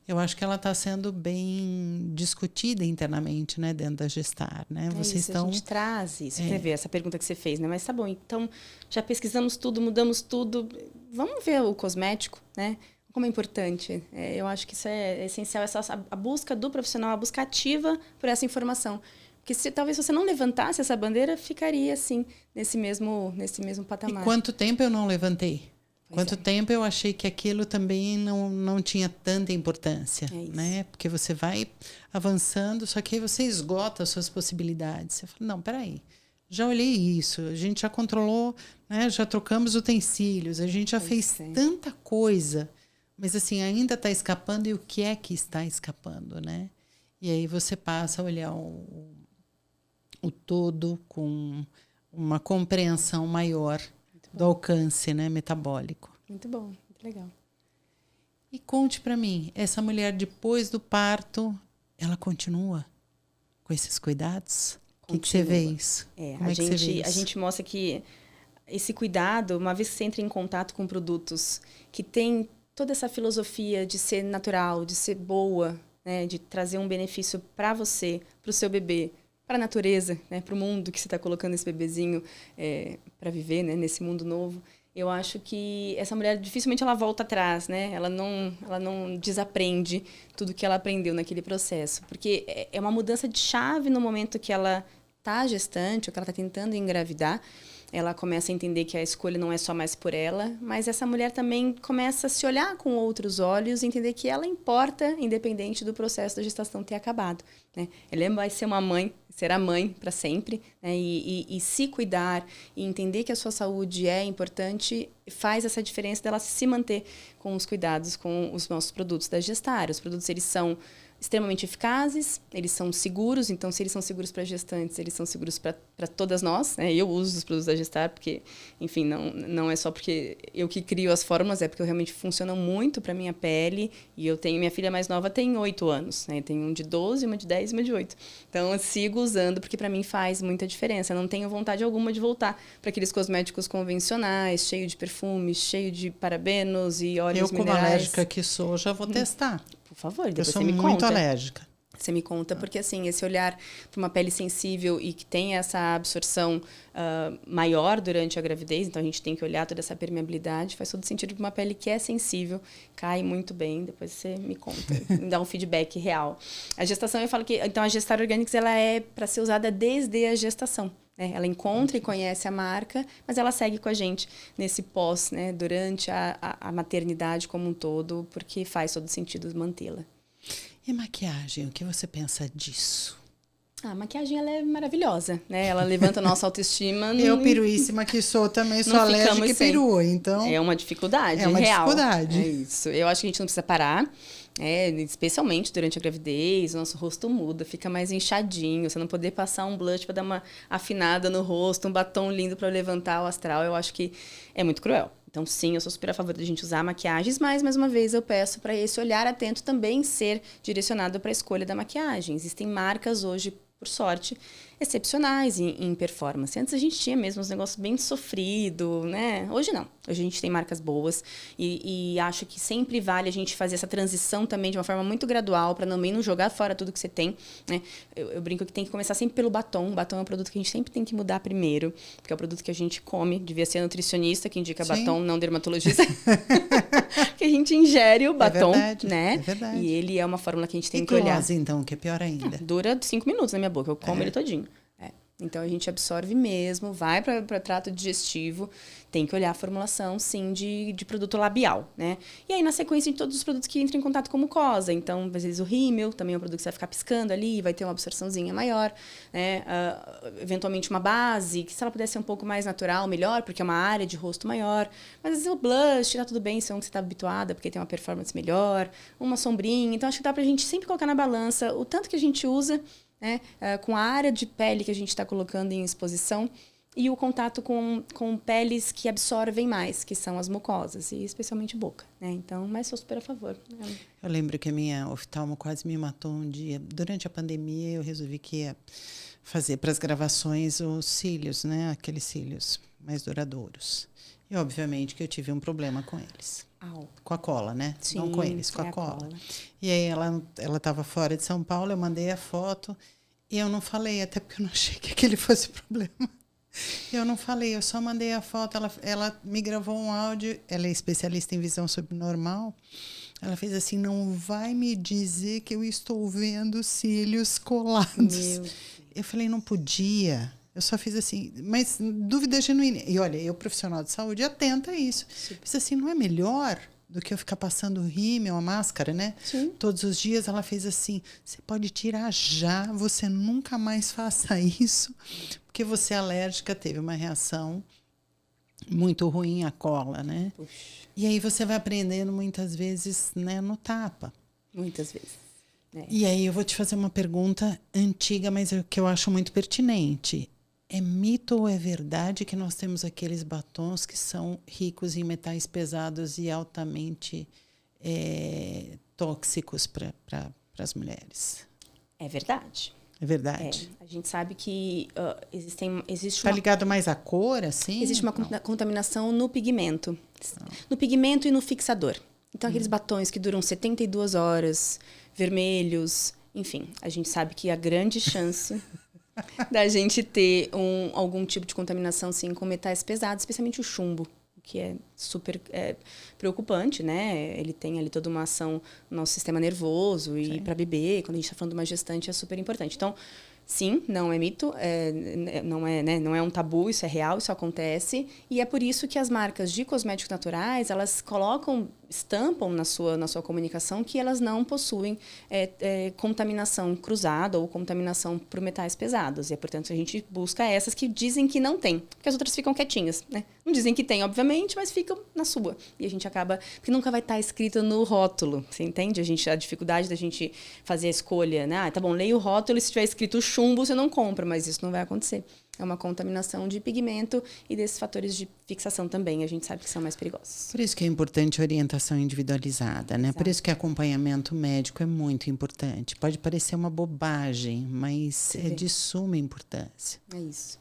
eu acho que ela está sendo bem discutida internamente, né, dentro da Gestar, né? Vocês estão... A gente traz isso. Você vê essa pergunta que você fez, né? Mas tá bom, então já pesquisamos tudo, mudamos tudo. Vamos ver o cosmético, né? Como é importante. Eu acho que isso é essencial, a busca do profissional, a busca ativa por essa informação. Porque talvez você não levantasse essa bandeira, ficaria assim, nesse mesmo patamar. E quanto tempo eu não levantei? Quanto tempo eu achei que aquilo também não tinha tanta importância, né? Porque você vai avançando, só que aí você esgota as suas possibilidades. Você fala, não, peraí, já olhei isso, a gente já controlou, né? Já trocamos utensílios, a gente já fez tanta coisa, mas assim, ainda está escapando, e o que é que está escapando, né? E aí você passa a olhar o todo com uma compreensão maior do alcance, né, metabólico. Muito bom, muito legal. E conte para mim, essa mulher depois do parto, ela continua com esses cuidados? O que você vê isso? A gente mostra que esse cuidado, uma vez que você entra em contato com produtos que tem toda essa filosofia de ser natural, de ser boa, né, de trazer um benefício para você, para o seu bebê, para a natureza, né, para o mundo que você está colocando esse bebezinho para viver, né, nesse mundo novo. Eu acho que essa mulher dificilmente ela volta atrás, né? Ela não desaprende tudo que ela aprendeu naquele processo, porque é uma mudança de chave no momento que ela está gestante ou que ela está tentando engravidar. Ela começa a entender que a escolha não é só mais por ela, mas essa mulher também começa a se olhar com outros olhos e entender que ela importa, independente do processo da gestação ter acabado, né? Ela vai ser uma mãe, será mãe para sempre, né? E se cuidar e entender que a sua saúde é importante faz essa diferença dela se manter com os cuidados com os nossos produtos da Gestar. Os produtos, eles são extremamente eficazes, eles são seguros, então se eles são seguros para gestantes, eles são seguros para todas nós, né? Eu uso os produtos da Gestar porque, enfim, não é só porque eu que crio as fórmulas, é porque realmente funcionam muito para minha pele, e minha filha mais nova tem 8 anos, né? Tem um de 12, uma de 10 e uma de 8. Então eu sigo usando porque para mim faz muita diferença. Eu não tenho vontade alguma de voltar para aqueles cosméticos convencionais, cheio de perfumes, cheio de parabenos e óleos minerais. Eu, como alérgica que sou, já vou testar. Por favor, depois você me conta. Eu sou muito alérgica. Você me conta, porque assim, esse olhar para uma pele sensível e que tem essa absorção maior durante a gravidez, então a gente tem que olhar toda essa permeabilidade, faz todo sentido para uma pele que é sensível, cai muito bem, depois você me conta, me dá um feedback real. A gestação, eu falo que, então a Gestar Organics, ela é para ser usada desde a gestação. Ela encontra e conhece a marca, mas ela segue com a gente nesse pós, né, durante a maternidade como um todo, porque faz todo sentido mantê-la. E maquiagem, o que você pensa disso? A maquiagem, ela é maravilhosa, né? Ela levanta a nossa autoestima. Eu, peruíssima que sou, também sou alérgica e perua, então... É uma dificuldade real. É uma dificuldade. É isso. Eu acho que a gente não precisa parar, especialmente durante a gravidez, o nosso rosto muda, fica mais inchadinho. Você não poder passar um blush para dar uma afinada no rosto, um batom lindo para levantar o astral, eu acho que é muito cruel. Então, sim, eu sou super a favor da gente usar maquiagens, mas, mais uma vez, eu peço para esse olhar atento também ser direcionado para a escolha da maquiagem. Existem marcas hoje por sorte, excepcionais em performance. Antes a gente tinha mesmo uns negócios bem sofrido, né? Hoje não. Hoje a gente tem marcas boas e acho que sempre vale a gente fazer essa transição também de uma forma muito gradual para também não jogar fora tudo que você tem, né? Eu brinco que tem que começar sempre pelo batom. O batom é um produto que a gente sempre tem que mudar primeiro, porque é o produto que a gente come. Devia ser nutricionista que indica batom, não dermatologista. Que a gente ingere o batom, né? É verdade. E ele é uma fórmula que a gente tem e que olhar. gloss, então, que é pior ainda. Dura 5 minutos na minha boca, eu como ele todinho. Então, a gente absorve mesmo, vai para trato digestivo, tem que olhar a formulação, sim, de produto labial, né? E aí, na sequência, de todos os produtos que entram em contato com mucosa. Então, às vezes, o rímel também é um produto que você vai ficar piscando ali, vai ter uma absorçãozinha maior, né? Eventualmente, uma base, que se ela pudesse ser um pouco mais natural, melhor, porque é uma área de rosto maior. Mas, às vezes, o blush, tá tudo bem, se é um que você tá habituada, porque tem uma performance melhor, uma sombrinha. Então, acho que dá pra gente sempre colocar na balança o tanto que a gente usa, né? Com a área de pele que a gente está colocando em exposição e o contato com peles que absorvem mais, que são as mucosas, e especialmente boca, né? Então, mas sou super a favor. Eu lembro que a minha oftalmo quase me matou um dia. Durante a pandemia, eu resolvi que ia fazer para as gravações os cílios, né? Aqueles cílios mais duradouros. E, obviamente, que eu tive um problema com eles. Com a cola, né? Sim, não com eles, com a cola. E aí ela estava fora de São Paulo, eu mandei a foto e eu não falei, até porque eu não achei que aquele fosse problema. Eu não falei, eu só mandei a foto, ela me gravou um áudio, ela é especialista em visão subnormal. Ela fez assim, não vai me dizer que eu estou vendo cílios colados. Eu falei, não podia. Eu só fiz assim, mas dúvida genuína. E olha, eu, profissional de saúde, atenta a isso. Fiz assim, não é melhor do que eu ficar passando o rímel, a máscara, né? Sim. Todos os dias ela fez assim, você pode tirar já, você nunca mais faça isso, porque você é alérgica, teve uma reação muito ruim à cola, né? Puxa. E aí você vai aprendendo muitas vezes, né, no tapa. Muitas vezes. E aí eu vou te fazer uma pergunta antiga, mas que eu acho muito pertinente. É mito ou é verdade que nós temos aqueles batons que são ricos em metais pesados e altamente tóxicos para as mulheres? É verdade. É verdade? A gente sabe que existe Está ligado mais à cor, assim? Existe uma contaminação no pigmento. No pigmento e no fixador. Então, aqueles batons que duram 72 horas, vermelhos, enfim. A gente sabe que a grande chance da gente ter algum tipo de contaminação, sim, com metais pesados, especialmente o chumbo, que é super preocupante, né? Ele tem ali toda uma ação no nosso sistema nervoso e para bebê, quando a gente está falando de uma gestante, é super importante. Então, sim, não é mito, não é um tabu, isso é real, isso acontece. E é por isso que as marcas de cosméticos naturais, elas estampam na sua comunicação que elas não possuem contaminação cruzada ou contaminação por metais pesados. E, portanto, a gente busca essas que dizem que não tem, porque as outras ficam quietinhas, né? Não dizem que tem, obviamente, mas ficam na sua. E a gente acaba... Porque nunca vai estar escrito no rótulo, você entende? A dificuldade da gente fazer a escolha, né? Tá bom, leia o rótulo e se tiver escrito chumbo, você não compra, mas isso não vai acontecer. É uma contaminação de pigmento e desses fatores de fixação também, a gente sabe que são mais perigosos. Por isso que é importante a orientação individualizada, né? Exato. Por isso que acompanhamento médico é muito importante. Pode parecer uma bobagem, mas é de suma importância. É isso.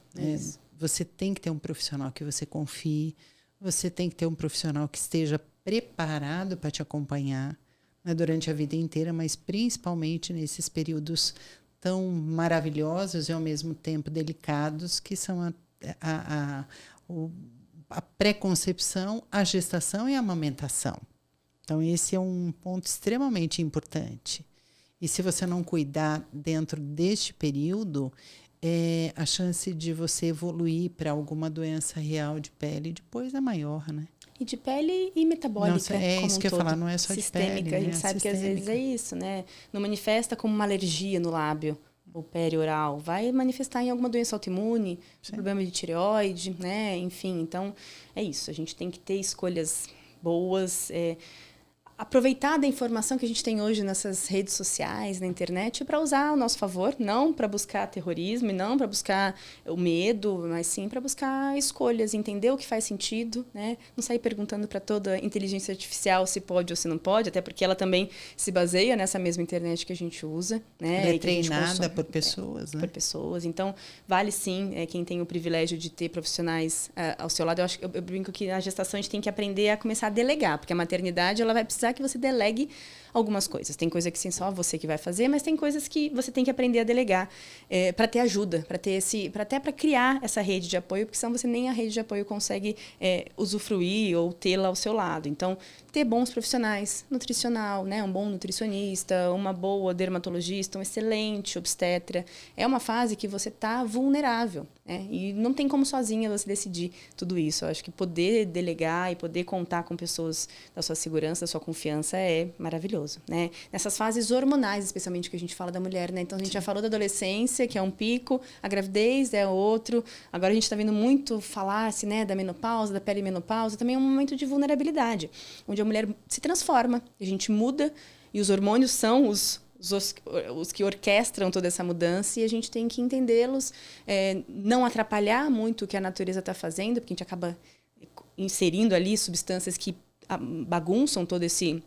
Você tem que ter um profissional que você confie, você tem que ter um profissional que esteja preparado para te acompanhar, né, durante a vida inteira, mas principalmente nesses períodos tão maravilhosos e ao mesmo tempo delicados, que são a pré-concepção, a gestação e a amamentação. Então, esse é um ponto extremamente importante. E se você não cuidar dentro deste período, a chance de você evoluir para alguma doença real de pele depois é maior, né? E de pele e metabólica. Não, isso que eu ia falar, não é só sistêmica, de pele. A gente sabe que às vezes é isso, né? Não manifesta como uma alergia no lábio ou perioral. Vai manifestar em alguma doença autoimune, problema de tireoide, né? Enfim, então é isso. A gente tem que ter escolhas boas. aproveitar da informação que a gente tem hoje nessas redes sociais, na internet, para usar ao nosso favor, não para buscar terrorismo e não para buscar o medo, mas sim para buscar escolhas, entender o que faz sentido, né? Não sair perguntando para toda inteligência artificial se pode ou se não pode, até porque ela também se baseia nessa mesma internet que a gente usa, né? Ela é treinada por pessoas, né? Por pessoas. Então, vale sim, quem tem o privilégio de ter profissionais ao seu lado. Eu brinco que na gestação a gente tem que aprender a começar a delegar, porque a maternidade ela vai precisar que você delegue algumas coisas. Tem coisa que sim, só você que vai fazer, mas tem coisas que você tem que aprender a delegar para ter ajuda, até para criar essa rede de apoio, porque senão você nem a rede de apoio consegue usufruir ou tê-la ao seu lado. Então, ter bons profissionais, nutricional, né? Um bom nutricionista, uma boa dermatologista, um excelente obstetra. É uma fase que você está vulnerável, né? E não tem como sozinha você decidir tudo isso. Eu acho que poder delegar e poder contar com pessoas da sua segurança, da sua confiança é maravilhoso, né? Nessas fases hormonais, especialmente que a gente fala da mulher, né? Então, a gente já falou da adolescência, que é um pico, a gravidez é outro. Agora, a gente está vendo muito falar-se, né, da menopausa, da perimenopausa. Também é um momento de vulnerabilidade, onde a mulher se transforma, a gente muda, e os hormônios são os que orquestram toda essa mudança, e a gente tem que entendê-los, não atrapalhar muito o que a natureza está fazendo, porque a gente acaba inserindo ali substâncias que bagunçam todo esse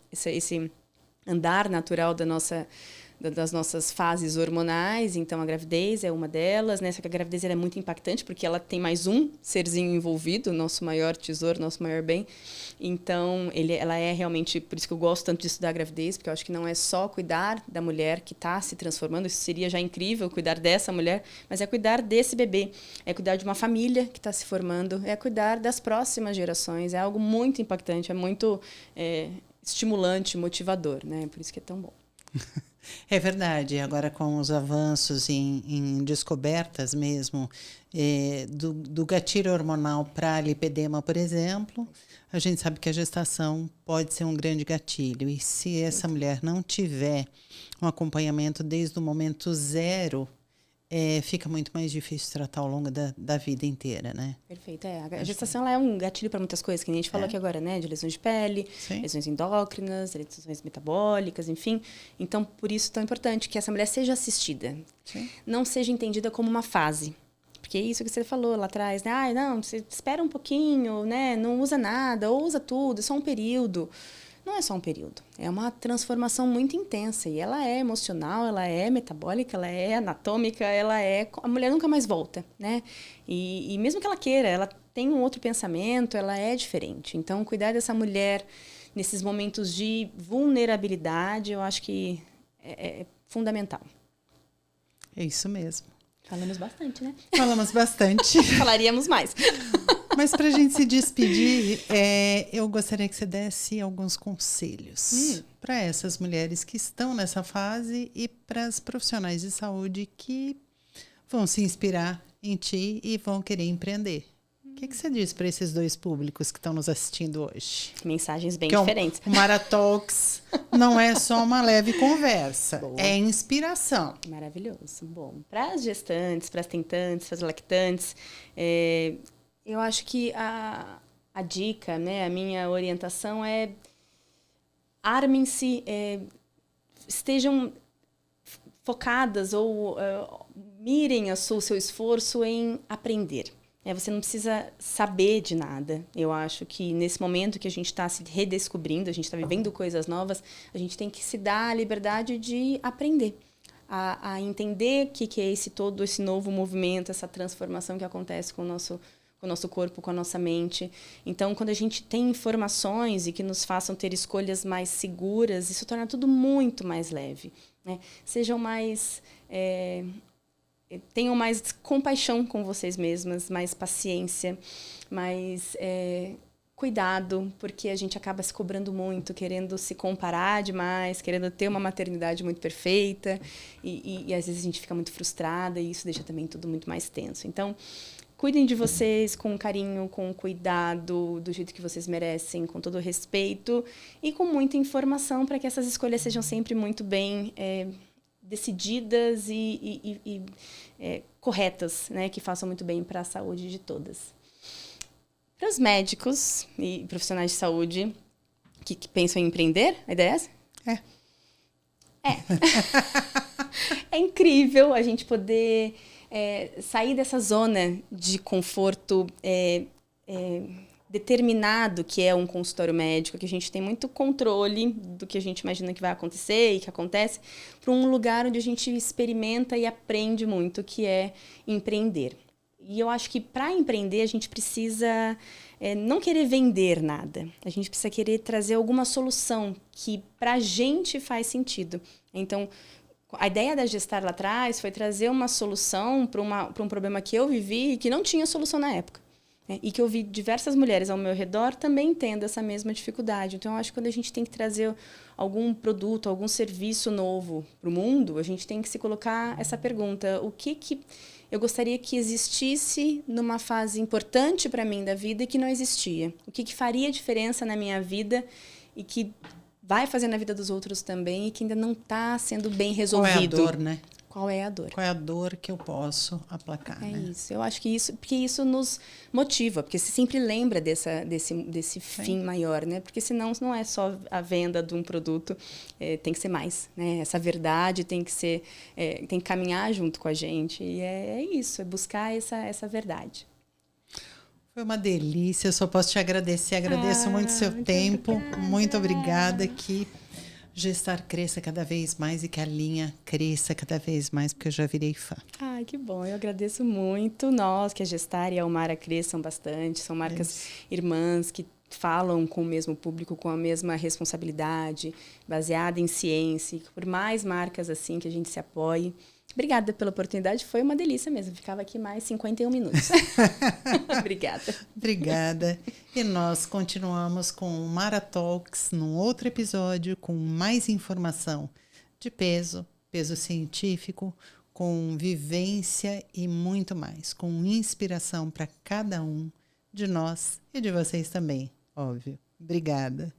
andar natural das nossas fases hormonais. Então, a gravidez é uma delas, né? Só que a gravidez ela é muito impactante, porque ela tem mais um serzinho envolvido, nosso maior tesouro, nosso maior bem. Então, ela é realmente... Por isso que eu gosto tanto de estudar a gravidez, porque eu acho que não é só cuidar da mulher que está se transformando, isso seria já incrível, cuidar dessa mulher, mas é cuidar desse bebê, é cuidar de uma família que está se formando, é cuidar das próximas gerações. É algo muito impactante, é muito estimulante, motivador, né? Por isso que é tão bom. É verdade. Agora, com os avanços em descobertas mesmo do gatilho hormonal para lipedema, por exemplo, a gente sabe que a gestação pode ser um grande gatilho. E se essa mulher não tiver um acompanhamento desde o momento zero, fica muito mais difícil tratar ao longo da vida inteira, né? Perfeito. A gestação ela é um gatilho para muitas coisas, que nem a gente falou aqui agora, né? De lesões de pele, sim, lesões endócrinas, lesões metabólicas, enfim. Então, por isso é tão importante que essa mulher seja assistida. Sim. Não seja entendida como uma fase. Porque é isso que você falou lá atrás, né? Ah, não, você espera um pouquinho, né? Não usa nada, ou usa tudo, é só um período. Não é só um período, é uma transformação muito intensa, e ela é emocional, ela é metabólica, ela é anatômica, a mulher nunca mais volta, né? E mesmo que ela queira, ela tem um outro pensamento, ela é diferente. Então, cuidar dessa mulher nesses momentos de vulnerabilidade, eu acho que é fundamental. É isso mesmo. Falamos bastante, né? Falamos bastante. Falaríamos mais. Mas para a gente se despedir, eu gostaria que você desse alguns conselhos para essas mulheres que estão nessa fase e para as profissionais de saúde que vão se inspirar em ti e vão querer empreender. O que você diz para esses dois públicos que estão nos assistindo hoje? Mensagens bem diferentes. O Mara Talks não é só uma leve conversa, é inspiração. Maravilhoso. Bom, para as gestantes, para as tentantes, para as lactantes, eu acho que a dica, né, a minha orientação é armem-se, estejam focadas ou mirem o seu esforço em aprender. Você não precisa saber de nada. Eu acho que nesse momento que a gente está se redescobrindo, a gente está vivendo coisas novas, a gente tem que se dar a liberdade de aprender. A entender o que é todo esse novo movimento, essa transformação que acontece com o nosso corpo, com a nossa mente. Então, quando a gente tem informações e que nos façam ter escolhas mais seguras, isso torna tudo muito mais leve, né? Sejam mais... tenham mais compaixão com vocês mesmas, mais paciência, mais cuidado, porque a gente acaba se cobrando muito, querendo se comparar demais, querendo ter uma maternidade muito perfeita, e às vezes a gente fica muito frustrada, e isso deixa também tudo muito mais tenso. Então, cuidem de vocês com carinho, com cuidado, do jeito que vocês merecem, com todo respeito e com muita informação para que essas escolhas sejam sempre muito bem decididas e corretas, né? Que façam muito bem para a saúde de todas. Para os médicos e profissionais de saúde que pensam em empreender? A ideia é essa? É. É incrível a gente poder sair dessa zona de conforto determinado que é um consultório médico, que a gente tem muito controle do que a gente imagina que vai acontecer e que acontece, para um lugar onde a gente experimenta e aprende muito, que é empreender. E eu acho que para empreender a gente precisa não querer vender nada. A gente precisa querer trazer alguma solução que para a gente faz sentido. Então, a ideia da Gestar lá atrás foi trazer uma solução para um problema que eu vivi e que não tinha solução na época. E que eu vi diversas mulheres ao meu redor também tendo essa mesma dificuldade. Então, eu acho que quando a gente tem que trazer algum produto, algum serviço novo para o mundo, a gente tem que se colocar essa pergunta: o que eu gostaria que existisse numa fase importante para mim da vida e que não existia? O que faria diferença na minha vida e que vai fazer na vida dos outros também e que ainda não está sendo bem resolvido? Qual é a dor, né? Qual é a dor? Qual é a dor que eu posso aplacar, né? Isso. Eu acho que porque isso nos motiva, porque você sempre lembra desse fim maior, né? Porque senão não é só a venda de um produto, tem que ser mais, né? Essa verdade tem que caminhar junto com a gente. E é isso, é buscar essa verdade. Foi uma delícia, eu só posso te agradecer. Agradeço muito o seu tempo. Obrigada. Muito obrigada. Que Gestar cresça cada vez mais e que a linha cresça cada vez mais, porque eu já virei fã. Ai, que bom. Eu agradeço muito. Nós, que a Gestar e a Almara cresçam bastante. São marcas irmãs que falam com o mesmo público, com a mesma responsabilidade, baseada em ciência. Por mais marcas assim que a gente se apoie. Obrigada pela oportunidade, foi uma delícia mesmo. Ficava aqui mais 51 minutos. Obrigada. Obrigada. E nós continuamos com o Mara Talks num outro episódio com mais informação de peso científico, com vivência e muito mais, com inspiração para cada um de nós e de vocês também, óbvio. Obrigada.